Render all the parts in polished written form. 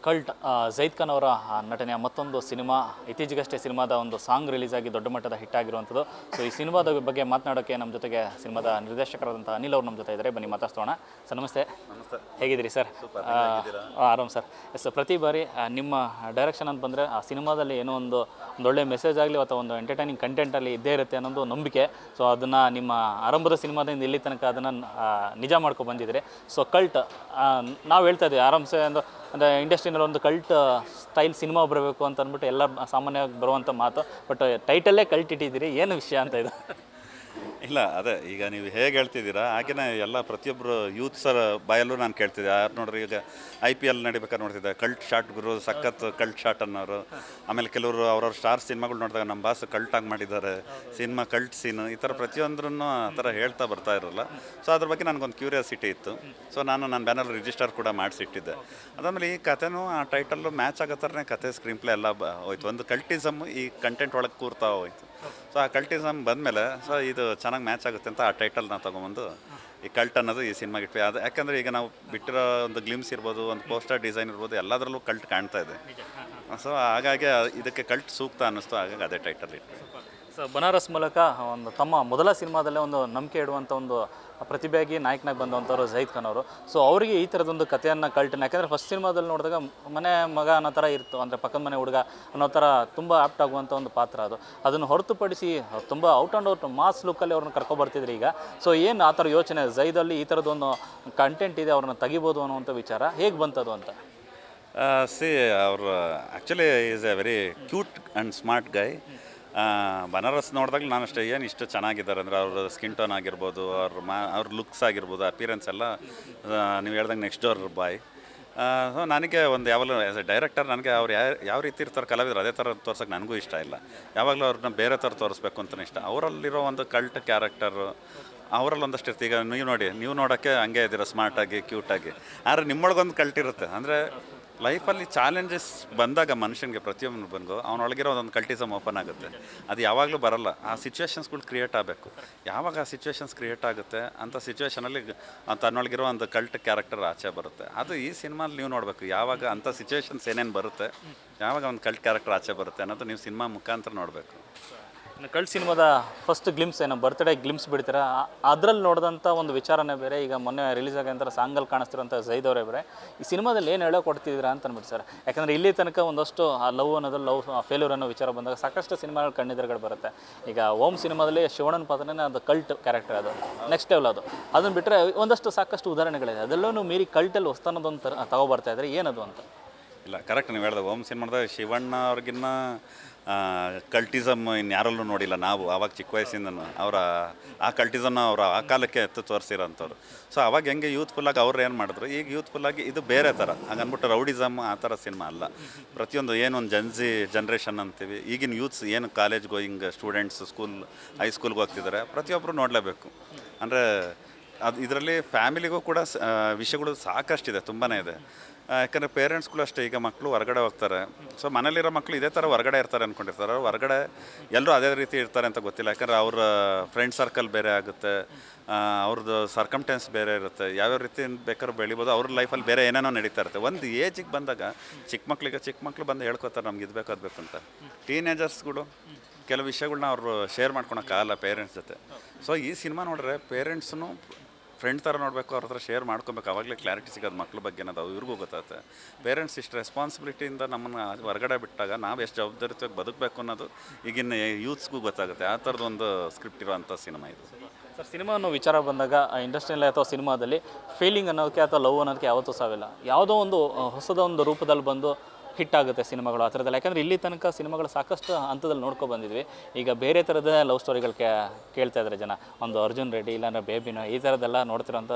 Cult zaid Khan ಅವರ ನಟನೆಯ ಮತ್ತೊಂದು ಸಿನಿಮಾ ಇತ್ತೀಚೆಗಷ್ಟೇ ಸಿನಿಮಾದ ಒಂದು ಸಾಂಗ್ ರಿಲೀಸ್ ಆಗಿ ದೊಡ್ಡ ಮಟ್ಟದ ಹಿಟ್ ಆಗಿರುವಂಥದ್ದು. ಸೊ ಈ ಸಿನಿಮಾದ ಬಗ್ಗೆ ಮಾತನಾಡೋಕ್ಕೆ ನಮ್ಮ ಜೊತೆಗೆ ಸಿನಿಮಾದ ನಿರ್ದೇಶಕರಾದಂಥ ಅನಿಲ್ ಅವರು ನಮ್ಮ ಜೊತೆ ಇದ್ದಾರೆ. ಬನ್ನಿ ಮಾತಾಡ್ಸೋಣ. ಸರ್ ನಮಸ್ತೆ. ನಮಸ್ತೆ. ಹೇಗಿದ್ದೀರಿ ಸರ್? ಆರಾಮ್ ಸರ್. ಎಸ್, ಪ್ರತಿ ಬಾರಿ ನಿಮ್ಮ ಡೈರೆಕ್ಷನ್ ಅಂತ ಬಂದರೆ ಆ ಸಿನಿಮಾದಲ್ಲಿ ಏನೋ ಒಂದು ಒಳ್ಳೆ ಮೆಸೇಜ್ ಆಗಲಿ ಅಥವಾ ಒಂದು ಎಂಟರ್ಟೈನಿಂಗ್ ಕಂಟೆಂಟಲ್ಲಿ ಇದ್ದೇ ಇರುತ್ತೆ ಅನ್ನೋದು ನಂಬಿಕೆ. ಸೊ ಅದನ್ನು ನಿಮ್ಮ ಆರಂಭದ ಸಿನಿಮಾದಿಂದ ಇಲ್ಲಿ ತನಕ ಅದನ್ನು ನಿಜ ಮಾಡ್ಕೊಂಡು ಬಂದಿದ್ದೀರಿ. ಸೊ ಕಲ್ಟ್ ನಾವು ಹೇಳ್ತಾ ಇದ್ದೀವಿ ಆರಾಮ್ಸೆ ಅಂದರೆ ಇಂಡಸ್ಟ್ರಿನಲ್ಲಿ ಒಂದು ಕಲ್ಟ್ ಸ್ಟೈಲ್ ಸಿನಿಮಾ ಬರಬೇಕು ಅಂತ ಅಂದ್ಬಿಟ್ಟು ಎಲ್ಲ ಸಾಮಾನ್ಯವಾಗಿ ಬರುವಂಥ ಮಾತು. ಬಟ್ ಟೈಟಲ್ಲೇ ಕಲ್ಟ್ ಇಟ್ಟಿದ್ದೀರಿ, ಏನು ವಿಷಯ ಅಂತ ಇದು? ಇಲ್ಲ, ಅದೇ ಈಗ ನೀವು ಹೇಗೆ ಹೇಳ್ತಿದ್ದೀರಾ ಹಾಗೆಯೇ ಎಲ್ಲ ಪ್ರತಿಯೊಬ್ಬರು ಯೂತ್ಸರ ಬಾಯಲ್ಲೂ ನಾನು ಕೇಳ್ತಿದ್ದೆ. ಯಾರು ನೋಡ್ರಿ, ಈಗ IPL ನಡಿಬೇಕಾದ್ರೆ ನೋಡ್ತಿದ್ದೆ ಕಲ್ಟ್ ಶಾಟ್ ಗುರು, ಸಖತ್ ಕಲ್ಟ್ ಶಾಟ್ ಅನ್ನೋರು. ಆಮೇಲೆ ಕೆಲವರು ಅವ್ರವ್ರ ಸ್ಟಾರ್ ಸಿನಿಮಾಗಳು ನೋಡಿದಾಗ ನಮ್ಮ ಬಾಸ್ ಕಲ್ಟಾಗಿ ಮಾಡಿದ್ದಾರೆ, ಸಿನಿಮಾ ಕಲ್ಟ್ ಸೀನು, ಈ ಥರ ಪ್ರತಿಯೊಂದ್ರೂ ಆ ಥರ ಹೇಳ್ತಾ ಬರ್ತಾ ಇರಲ್ಲ. ಸೊ ಅದ್ರ ಬಗ್ಗೆ ನನಗೊಂದು ಕ್ಯೂರಿಯಾಸಿಟಿ ಇತ್ತು. ಸೊ ನನ್ನ ಬ್ಯಾನರ್ ರಿಜಿಸ್ಟರ್ ಕೂಡ ಮಾಡಿಸಿಟ್ಟಿದ್ದೆ. ಅದಾದಮೇಲೆ ಈ ಕಥೆನೂ ಆ ಟೈಟಲ್ಲು ಮ್ಯಾಚ್ ಆಗೋ ಥರನೇ ಕತೆ, ಸ್ಕ್ರೀನ್ ಪ್ಲೇ ಎಲ್ಲ ಹೋಯ್ತು. ಒಂದು ಕಲ್ಟಿಸಮ್ ಈ ಕಂಟೆಂಟ್ ಒಳಗೆ ಕೂರ್ತಾ ಹೋಯ್ತು. ಸೊ ಆ ಕಲ್ಟಿಸಮ್ ಬಂದಮೇಲೆ ಸೊ ಇದು ಚೆನ್ನಾಗಿ ಮ್ಯಾಚ್ ಆಗುತ್ತೆ ಅಂತ ಆ ಟೈಟಲ್ನ ತೊಗೊಂಬಂದು ಈ ಕಲ್ಟ್ ಅನ್ನೋದು ಈ ಸಿನಿಮಾಗೆ ಇಟ್ವಿ. ಅದು ಯಾಕಂದರೆ ಈಗ ನಾವು ಬಿಟ್ಟಿರೋ ಒಂದು ಗ್ಲಿಮ್ಸ್ ಇರ್ಬೋದು, ಒಂದು ಪೋಸ್ಟರ್ ಡಿಸೈನ್ ಇರ್ಬೋದು, ಎಲ್ಲದರಲ್ಲೂ ಕಲ್ಟ್ ಕಾಣ್ತಾ ಇದೆ. ಸೊ ಹಾಗಾಗಿ ಇದಕ್ಕೆ ಕಲ್ಟ್ ಸೂಕ್ತ ಅನ್ನಿಸ್ತು, ಹಾಗಾಗಿ ಅದೇ ಟೈಟಲ್ ಇಟ್ವಿ. ಸೊ ಬನಾರಸ್ ಮೂಲಕ ಒಂದು ತಮ್ಮ ಮೊದಲ ಸಿನಿಮಾದಲ್ಲೇ ಒಂದು ನಂಬಿಕೆ ಇಡುವಂಥ ಒಂದು ಪ್ರತಿಭೆಯಾಗಿ ನಾಯಕನಾಗಿ ಬಂದಂಥವ್ರು ಜೈದ್ ಖಾನ್ ಅವರು. ಸೊ ಅವರಿಗೆ ಈ ಥರದೊಂದು ಕಥೆಯನ್ನು ಕಲ್ಟನ್ನು, ಯಾಕೆಂದರೆ ಫಸ್ಟ್ ಸಿನಿಮಾದಲ್ಲಿ ನೋಡಿದಾಗ ಮನೆ ಮಗ ಅನ್ನೋ ಥರ ಇತ್ತು, ಅಂದರೆ ಪಕ್ಕದ ಮನೆ ಹುಡುಗ ಅನ್ನೋ ಥರ ತುಂಬ ಆ್ಯಪ್ಟ್ ಆಗುವಂಥ ಒಂದು ಪಾತ್ರ ಅದು. ಅದನ್ನು ಹೊರತುಪಡಿಸಿ ತುಂಬ ಔಟ್ ಆ್ಯಂಡ್ ಔಟ್ ಮಾಸ್ ಲುಕ್ಕಲ್ಲಿ ಅವ್ರನ್ನ ಕರ್ಕೊಬರ್ತಿದ್ರು ಈಗ. ಸೊ ಏನು ಆ ಥರ ಯೋಚನೆ ಜೈದಲ್ಲಿ ಈ ಥರದೊಂದು ಕಂಟೆಂಟ್ ಇದೆ, ಅವ್ರನ್ನ ತೆಗಿಬೋದು ಅನ್ನುವಂಥ ವಿಚಾರ ಹೇಗೆ ಬಂತದು ಅಂತ? ಅವರು actually is a very cute and smart guy. Banaras ನೋಡಿದಾಗ ನಾನು ಅಷ್ಟೇ ಏನು ಇಷ್ಟು ಚೆನ್ನಾಗಿದ್ದಾರೆ ಅಂದರೆ ಅವ್ರ ಸ್ಕಿನ್ ಟೋನ್ ಆಗಿರ್ಬೋದು, ಅವ್ರ ಲುಕ್ಸ್ ಆಗಿರ್ಬೋದು, ಅಪಿಯರೆನ್ಸ್ ಎಲ್ಲ ನೀವು ಹೇಳ್ದಂಗೆ ನೆಕ್ಸ್ಟ್ ಡೋರ್ ಬಾಯ್. ಸೊ ನನಗೆ ಒಂದು ಯಾವಾಗಲೂ ಆ್ಯಸ್ ಎ ಡೈರೆಕ್ಟರ್ ನನಗೆ ಅವ್ರು ಯಾವ ರೀತಿ ಇರ್ತಾರೆ ಕಲಾವಿದರು ಅದೇ ಥರ ತೋರ್ಸೋಕ್ಕೆ ನನಗೂ ಇಷ್ಟ ಇಲ್ಲ. ಯಾವಾಗಲೂ ಅವ್ರನ್ನ ಬೇರೆ ಥರ ತೋರಿಸ್ಬೇಕು ಅಂತಲೇ ಇಷ್ಟ. ಅವರಲ್ಲಿರೋ ಒಂದು ಕಲ್ಟ್ ಕ್ಯಾರೆಕ್ಟರು ಅವರಲ್ಲಿ ಒಂದಷ್ಟು ಇರ್ತೀವಿ. ಈಗ ನೀವು ನೋಡೋಕ್ಕೆ ಹಂಗೆ ಇದ್ದೀರ, ಸ್ಮಾರ್ಟಾಗಿ ಕ್ಯೂಟಾಗಿ. ಆದರೆ ನಿಮ್ಮೊಳಗೊಂದು ಕಲ್ಟ್ ಇರುತ್ತೆ. ಅಂದರೆ ಲೈಫಲ್ಲಿ ಚಾಲೆಂಜಸ್ ಬಂದಾಗ ಮನುಷ್ಯನಿಗೆ ಪ್ರತಿಯೊಬ್ಬನು ಬಂದು ಅವನೊಳಗಿರೋ ಒಂದು ಕಲ್ಟಿಸಮ್ ಓಪನ್ ಆಗುತ್ತೆ. ಅದು ಯಾವಾಗಲೂ ಬರಲ್ಲ. ಆ ಸಿಚುವೇಶನ್ಸ್ಗಳು ಕ್ರಿಯೇಟ್ ಆಗಬೇಕು. ಯಾವಾಗ ಆ ಸಿಚುವೇಶನ್ಸ್ ಕ್ರಿಯೇಟ್ ಆಗುತ್ತೆ ಅಂಥ ಸಿಚುವೇಷನಲ್ಲಿ ತನ್ನೊಳಗಿರೋ ಒಂದು ಕಲ್ಟ್ ಕ್ಯಾರೆಕ್ಟರ್ ಆಚೆ ಬರುತ್ತೆ. ಅದು ಈ ಸಿನಿಮಾಲಿ ನೀವು ನೋಡಬೇಕು. ಯಾವಾಗ ಅಂಥ ಸಿಚುವೇಶನ್ಸ್ ಏನೇನು ಬರುತ್ತೆ, ಯಾವಾಗ ಒಂದು ಕಲ್ಟ್ ಕ್ಯಾರೆಕ್ಟರ್ ಆಚೆ ಬರುತ್ತೆ ಅನ್ನೋದು ನೀವು ಸಿನಿಮಾ ಮುಖಾಂತರ ನೋಡಬೇಕು. ಕಲ್ಟ್ ಸಿನಿಮಾದ ಫಸ್ಟ್ ಗ್ಲಿಮ್ಸ್ ಏನೋ ಬರ್ತ್ಡೇ ಗ್ಲಿಮ್ಸ್ ಬಿಡ್ತೀರ, ಅದರಲ್ಲಿ ನೋಡಿದಂಥ ಒಂದು ವಿಚಾರನೇ ಬೇರೆ. ಈಗ ಮೊನ್ನೆ ರಿಲೀಸ್ ಆಗಂತ ಸಾಂಗಲ್ಲಿ ಕಾಣಿಸ್ತಿರೋಂಥ ಜೈದ್ ಅವರೇ ಬೇರೆ. ಈ ಸಿನಿಮಾದಲ್ಲಿ ಏನು ಹೇಳೋ ಕೊಡ್ತಿದ್ದೀರಾ ಅಂತ ಅಂದ್ಬಿಟ್ಟು ಸರ್. ಯಾಕಂದರೆ ಇಲ್ಲಿ ತನಕ ಒಂದಷ್ಟು ಆ ಲವ್ ಅನ್ನೋದು, ಲವ್ ಫೇಲ್ಯೂರ್ ಅನ್ನೋ ವಿಚಾರ ಬಂದಾಗ ಸಾಕಷ್ಟು ಸಿನಿಮಾಗಳು ಕಣ್ಣೆದುರುಗಡೆ ಬರುತ್ತೆ. ಈಗ ಓಮ್ ಸಿನಿಮಾದಲ್ಲಿ ಶಿವಣ್ಣನ ಪಾತ್ರನೇ ಅದು ಕಲ್ಟ್ ಕ್ಯಾರೆಕ್ಟರ್, ಅದು ನೆಕ್ಸ್ಟ್ ಲೆವೆಲ್. ಅದನ್ನು ಬಿಟ್ಟರೆ ಒಂದಷ್ಟು ಸಾಕಷ್ಟು ಉದಾಹರಣೆಗಳಿದೆ. ಅದೆಲ್ಲೂ ಮೀರಿ ಕಲ್ಟಲ್ಲಿ ಹೊಸ್ತನದೊಂದು ತಗೊಬರ್ತಾ ಇದ್ದಾರೆ, ಏನದು ಅಂತ? ಇಲ್ಲ, ಕರೆಕ್ಟ್ ನೀವು ಹೇಳಿದೆ. ಓಮ್ ಸಿನಿಮಾದಾಗ ಶಿವಣ್ಣ ಅವ್ರಿಗಿನ್ನ ಕಲ್ಟಿಸಮ್ ಇನ್ಯಾರಲ್ಲೂ ನೋಡಿಲ್ಲ ನಾವು. ಆವಾಗ ಚಿಕ್ಕ ವಯಸ್ಸಿಂದನೂ ಆ ಕಲ್ಟಿಸಮ್ನ ಅವರು ಆ ಕಾಲಕ್ಕೆ ಎತ್ತು ತೋರಿಸಿರೋಂಥವ್ರು. ಸೊ ಅವಾಗ ಹೆಂಗೆ ಯೂತ್ಫುಲ್ಲಾಗಿ ಅವ್ರು ಏನು ಮಾಡಿದ್ರು, ಈಗ ಯೂತ್ಫುಲ್ಲಾಗಿ ಇದು ಬೇರೆ ಥರ. ಹಂಗನ್ಬಿಟ್ಟು ರೌಡಿಸಮ್ ಆ ಥರ ಸಿನಿಮಾ ಅಲ್ಲ. ಪ್ರತಿಯೊಂದು ಏನೊಂದು ಜನ್ರೇಷನ್ ಅಂತೀವಿ, ಈಗಿನ ಯೂತ್ಸ್ ಏನು ಕಾಲೇಜ್ ಗೋಯಿಂಗ್ ಸ್ಟೂಡೆಂಟ್ಸ್, ಹೈಸ್ಕೂಲ್ಗೆ ಹೋಗ್ತಿದ್ದಾರೆ, ಪ್ರತಿಯೊಬ್ಬರು ನೋಡಲೇಬೇಕು. ಅಂದರೆ ಇದರಲ್ಲಿ ಫ್ಯಾಮಿಲಿಗೂ ಕೂಡ ವಿಷಯಗಳು ಸಾಕಷ್ಟಿದೆ, ತುಂಬಾ ಇದೆ. ಯಾಕಂದರೆ ಪೇರೆಂಟ್ಸ್ಗಳು ಅಷ್ಟೇ. ಈಗ ಮಕ್ಕಳು ಹೊರಗಡೆ ಹೋಗ್ತಾರೆ. ಸೊ ಮನೇಲಿರೋ ಮಕ್ಕಳು ಇದೇ ಥರ ಹೊರಗಡೆ ಇರ್ತಾರೆ ಅಂದ್ಕೊಂಡಿರ್ತಾರೆ. ಹೊರಗಡೆ ಎಲ್ಲರೂ ಅದೇ ರೀತಿ ಇರ್ತಾರೆ ಅಂತ ಗೊತ್ತಿಲ್ಲ. ಯಾಕಂದರೆ ಅವ್ರ ಫ್ರೆಂಡ್ ಸರ್ಕಲ್ ಬೇರೆ ಆಗುತ್ತೆ, ಅವ್ರದ್ದು ಸರ್ಕಮ್ಟೆನ್ಸ್ ಬೇರೆ ಇರುತ್ತೆ. ಯಾವ್ಯಾವ ರೀತಿ ಬೇಕಾದ್ರೂ ಬೆಳಿಬೋದು. ಅವ್ರ ಲೈಫಲ್ಲಿ ಬೇರೆ ಏನೇನೋ ನಡೀತಾ ಇರುತ್ತೆ. ಒಂದು ಏಜಿಗೆ ಬಂದಾಗ ಚಿಕ್ಕ ಮಕ್ಕಳು ಬಂದು ಹೇಳ್ಕೊತಾರೆ ನಮ್ಗೆ ಇದು ಬೇಕು ಅದು ಬೇಕು ಅಂತ. ಟೀನೇಜರ್ಸ್ಗಳು ಕೆಲವು ವಿಷಯಗಳ್ನ ಅವರು ಶೇರ್ ಮಾಡ್ಕೊಳಕ್ಕಾಗಲ್ಲ ಪೇರೆಂಟ್ಸ್ ಜೊತೆ. ಸೊ ಈ ಸಿನಿಮಾ ನೋಡಿದ್ರೆ ಪೇರೆಂಟ್ಸೂ ಫ್ರೆಂಡ್ ಥರ ನೋಡಬೇಕು, ಅವ್ರ ಹತ್ರ ಶೇರ್ ಮಾಡ್ಕೊಬೇಕು. ಆವಾಗಲೇ ಕ್ಲಾರಿಟಿ ಸಿಗೋದು ಮಕ್ಳ ಬಗ್ಗೆ ಅನ್ನೋದು ಇವ್ರಿಗೂ ಗೊತ್ತಾಗುತ್ತೆ. ಪೇರೆಂಟ್ಸ್ ಇಷ್ಟು ರೆಸ್ಪಾನ್ಸಿಬಿಲಿಟಿಯಿಂದ ನಮ್ಮನ್ನು ಹೊರಗಡೆ ಬಿಟ್ಟಾಗ ನಾವು ಎಷ್ಟು ಜವಾಬ್ದಾರಿತ್ವಾಗಿ ಬದುಕಬೇಕು ಅನ್ನೋದು ಈಗಿನ ಯೂತ್ಸ್ಗೂ ಗೊತ್ತಾಗುತ್ತೆ. ಆ ಥರದ್ದು ಒಂದು ಸ್ಕ್ರಿಪ್ಟ್ ಇರೋವಂಥ ಸಿನಿಮಾ ಇದು. ಸರ್, ಸಿನಿಮಾ ಅನ್ನೋ ವಿಚಾರ ಬಂದಾಗ ಇಂಡಸ್ಟ್ರಿಯಲ್ಲಿ ಅಥವಾ ಸಿನಿಮಾದಲ್ಲಿ ಫೀಲಿಂಗ್ ಅನ್ನೋದಕ್ಕೆ ಅಥವಾ ಲವ್ ಅನ್ನೋದಕ್ಕೆ ಯಾವತ್ತೂ ಸಾವಿಲ್ಲ. ಯಾವುದೋ ಒಂದು ಹೊಸದ ಒಂದು ರೂಪದಲ್ಲಿ ಬಂದು ಹಿಟ್ ಆಗುತ್ತೆ ಸಿನಿಮಾಗಳು ಆ ಥರದಲ್ಲಿ. ಯಾಕಂದರೆ ಇಲ್ಲಿ ತನಕ ಸಿನಿಮಾಗಳು ಸಾಕಷ್ಟು ಹಂತದಲ್ಲಿ ನೋಡ್ಕೊಂಡು ಬಂದಿದ್ವಿ. ಈಗ ಬೇರೆ ಥರದ ಲವ್ ಸ್ಟೋರಿಗಳು ಕೇಳ್ತಾ ಇದ್ದಾರೆ ಜನ. ಒಂದು ಅರ್ಜುನ್ ರೆಡ್ಡಿ ಇಲ್ಲಾಂದರೆ ಬೇಬಿನೋ ಈ ಥರದ್ದೆಲ್ಲ ನೋಡ್ತಿರೋಂಥ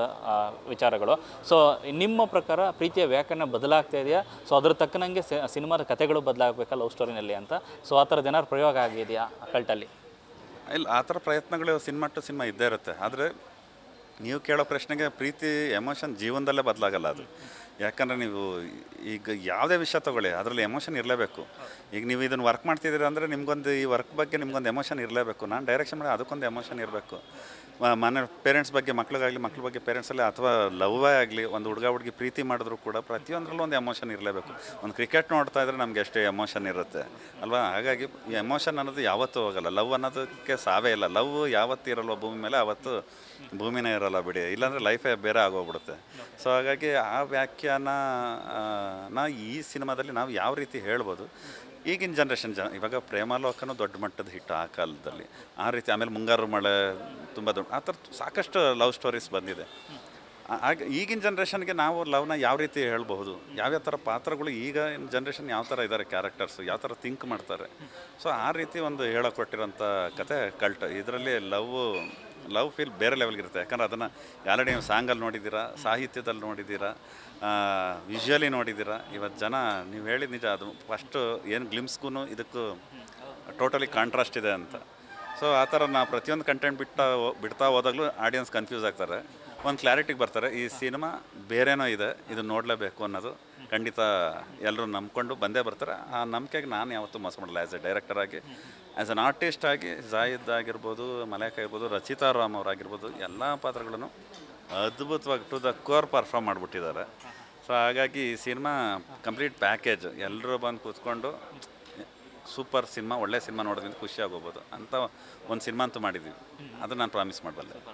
ವಿಚಾರಗಳು. ಸೊ ನಿಮ್ಮ ಪ್ರಕಾರ ಪ್ರೀತಿಯ ವ್ಯಾಕರಣ ಬದಲಾಗ್ತಾ ಇದೆಯಾ? ಸೊ ಅದ್ರ ತಕ್ಕನಂಗೆ ಸಿನಿಮಾದ ಕಥೆಗಳು ಬದಲಾಗಬೇಕಾ ಲವ್ ಸ್ಟೋರಿನಲ್ಲಿ ಅಂತ? ಸೊ ಆ ಥರದ ಏನಾದ್ರು ಪ್ರಯೋಗ ಆಗಿದೆಯಾ ಕಲ್ಟಲ್ಲಿ? ಇಲ್ಲ, ಆ ಥರ ಪ್ರಯತ್ನಗಳು ಸಿನಿಮಾ ಟು ಸಿನಿಮಾ ಇದ್ದೇ ಇರುತ್ತೆ. ಆದರೆ ನೀವು ಕೇಳೋ ಪ್ರಶ್ನೆಗೆ ಪ್ರೀತಿ ಎಮೋಷನ್ ಜೀವನದಲ್ಲೇ ಬದಲಾಗಲ್ಲ ಅದು. ಯಾಕಂದರೆ ನೀವು ಈಗ ಯಾವುದೇ ವಿಷಯ ತೊಗೊಳ್ಳಿ, ಅದರಲ್ಲಿ ಎಮೋಷನ್ ಇರಲೇಬೇಕು. ಈಗ ನೀವು ಇದನ್ನು ವರ್ಕ್ ಮಾಡ್ತಿದ್ದೀರ ಅಂದರೆ ನಿಮ್ಗೊಂದು ಈ ವರ್ಕ್ ಬಗ್ಗೆ ನಿಮ್ಗೊಂದು ಎಮೋಷನ್ ಇರಲೇಬೇಕು. ನಾನು ಡೈರೆಕ್ಷನ್ ಮಾಡಿ ಅದಕ್ಕೊಂದು ಎಮೋಷನ್ ಇರಬೇಕು. ಮನೆ ಪೇರೆಂಟ್ಸ್ ಬಗ್ಗೆ ಮಕ್ಳಿಗಾಗಲಿ ಮಕ್ಳ ಬಗ್ಗೆ ಪೇರೆಂಟ್ಸಲ್ಲಿ ಅಥವಾ ಲವ್ವೇ ಆಗಲಿ ಒಂದು ಹುಡುಗಿ ಪ್ರೀತಿ ಮಾಡಿದ್ರು ಕೂಡ ಪ್ರತಿಯೊಂದರಲ್ಲೂ ಒಂದು ಎಮೋಷನ್ ಇರಲೇಬೇಕು. ಒಂದು ಕ್ರಿಕೆಟ್ ನೋಡ್ತಾ ಇದ್ರೆ ನಮಗೆ ಎಷ್ಟು ಎಮೋಷನ್ ಇರುತ್ತೆ ಅಲ್ವಾ. ಹಾಗಾಗಿ ಈ ಎಮೋಷನ್ ಅನ್ನೋದು ಯಾವತ್ತೂ ಹೋಗಲ್ಲ. ಲವ್ ಅನ್ನೋದಕ್ಕೆ ಸಾವೇ ಇಲ್ಲ. ಲವ್ ಯಾವತ್ತೂ ಇರಲ್ವ ಭೂಮಿ ಮೇಲೆ ಆವತ್ತು ಭೂಮಿನೇ ಇರಲ್ಲ ಬಿಡಿ, ಇಲ್ಲಾಂದರೆ ಲೈಫೇ ಬೇರೆ ಆಗೋಗ್ಬಿಡುತ್ತೆ. ಸೊ ಹಾಗಾಗಿ ಆ ವ್ಯಾಖ್ಯಾನ ಈ ಸಿನಿಮಾದಲ್ಲಿ ನಾವು ಯಾವ ರೀತಿ ಹೇಳ್ಬೋದು, ಈಗಿನ ಜನ್ರೇಷನ್ ಇವಾಗ ಪ್ರೇಮಾಲೋಕನೂ ದೊಡ್ಡ ಮಟ್ಟದ ಹಿಟ್ಟು ಆ ಕಾಲದಲ್ಲಿ, ಆ ರೀತಿ. ಆಮೇಲೆ ಮುಂಗಾರು ಮಳೆ ತುಂಬ ದೊಡ್ಡ, ಆ ಥರ ಸಾಕಷ್ಟು ಲವ್ ಸ್ಟೋರೀಸ್ ಬಂದಿದೆ. ಆಗ ಈಗಿನ ಜನ್ರೇಷನ್ಗೆ ನಾವು ಲವ್ನ ಯಾವ ರೀತಿ ಹೇಳ್ಬಹುದು, ಯಾವ್ಯಾವ ಥರ ಪಾತ್ರಗಳು ಈಗ ಜನ್ರೇಷನ್ ಯಾವ ಥರ ಇದ್ದಾರೆ, ಕ್ಯಾರೆಕ್ಟರ್ಸು ಯಾವ ಥರ ಥಿಂಕ್ ಮಾಡ್ತಾರೆ. ಸೊ ಆ ರೀತಿ ಒಂದು ಹೇಳಕೊಟ್ಟಿರೋಂಥ ಕತೆ ಕಲ್ಟ್. ಇದರಲ್ಲಿ ಲವ್ ಫೀಲ್ ಬೇರೆ ಲೆವೆಲ್ಗಿರುತ್ತೆ. ಯಾಕಂದ್ರೆ ಅದನ್ನು ಆಲ್ರೆಡಿ ನೀವು ಸಾಂಗಲ್ಲಿ ನೋಡಿದ್ದೀರಾ, ಸಾಹಿತ್ಯದಲ್ಲಿ ನೋಡಿದ್ದೀರಾ, ವಿಜುವಲಿ ನೋಡಿದ್ದೀರಾ. ಇವತ್ತು ಜನ ನೀವು ಹೇಳಿದ ನಿಜ, ಅದು ಫಸ್ಟು ಏನು ಗ್ಲಿಮ್ಸ್ಗೂ ಇದಕ್ಕೂ ಟೋಟಲಿ ಕಾಂಟ್ರಾಸ್ಟ್ ಇದೆ ಅಂತ. ಸೊ ಆ ಥರ ನಾವು ಪ್ರತಿಯೊಂದು ಕಂಟೆಂಟ್ ಬಿಡ್ತಾ ಹೋದಾಗಲೂ ಆಡಿಯನ್ಸ್ ಕನ್ಫ್ಯೂಸ್ ಆಗ್ತಾರೆ, ಒಂದು ಕ್ಲಾರಿಟಿಗೆ ಬರ್ತಾರೆ. ಈ ಸಿನಿಮಾ ಬೇರೆನೋ ಇದೆ, ಇದು ನೋಡಲೇಬೇಕು ಅನ್ನೋದು ಖಂಡಿತ ಎಲ್ಲರೂ ನಂಬ್ಕೊಂಡು ಬಂದೇ ಬರ್ತಾರೆ. ಆ ನಂಬಿಕೆಗೆ ನಾನು ಯಾವತ್ತೂ ಮೋಸ ಮಾಡಲ್ಲ. ಆ್ಯಸ್ ಎ ಡೈರೆಕ್ಟರ್ ಆಗಿ, ಆ್ಯಸ್ ಅನ್ ಆರ್ಟಿಸ್ಟ್ ಆಗಿ, ಜಾಹಿದ್ ಆಗಿರ್ಬೋದು, ಮಲೈಕಾ ಆಗಿರ್ಬೋದು, ರಚಿತಾ ರಾಮ್ ಅವರಾಗಿರ್ಬೋದು, ಎಲ್ಲ ಪಾತ್ರಗಳನ್ನು ಅದ್ಭುತವಾಗಿ ಟು ದ ಕೋರ್ ಪರ್ಫಾರ್ಮ್ ಮಾಡಿಬಿಟ್ಟಿದ್ದಾರೆ. ಸೊ ಹಾಗಾಗಿ ಈ ಸಿನಿಮಾ ಕಂಪ್ಲೀಟ್ ಪ್ಯಾಕೇಜ್. ಎಲ್ಲರೂ ಬಂದು ಕೂತ್ಕೊಂಡು ಸೂಪರ್ ಸಿನಿಮಾ, ಒಳ್ಳೆ ಸಿನಿಮಾ ನೋಡೋದ್ರಿಂದ ಖುಷಿ ಆಗೋಗ್ಬೋದು ಅಂತ ಒಂದು ಸಿನಿಮಾ ಅಂತೂ ಮಾಡಿದ್ದೀವಿ. ಅದು ನಾನು ಪ್ರಾಮಿಸ್ ಮಾಡಬಲ್ಲೆ.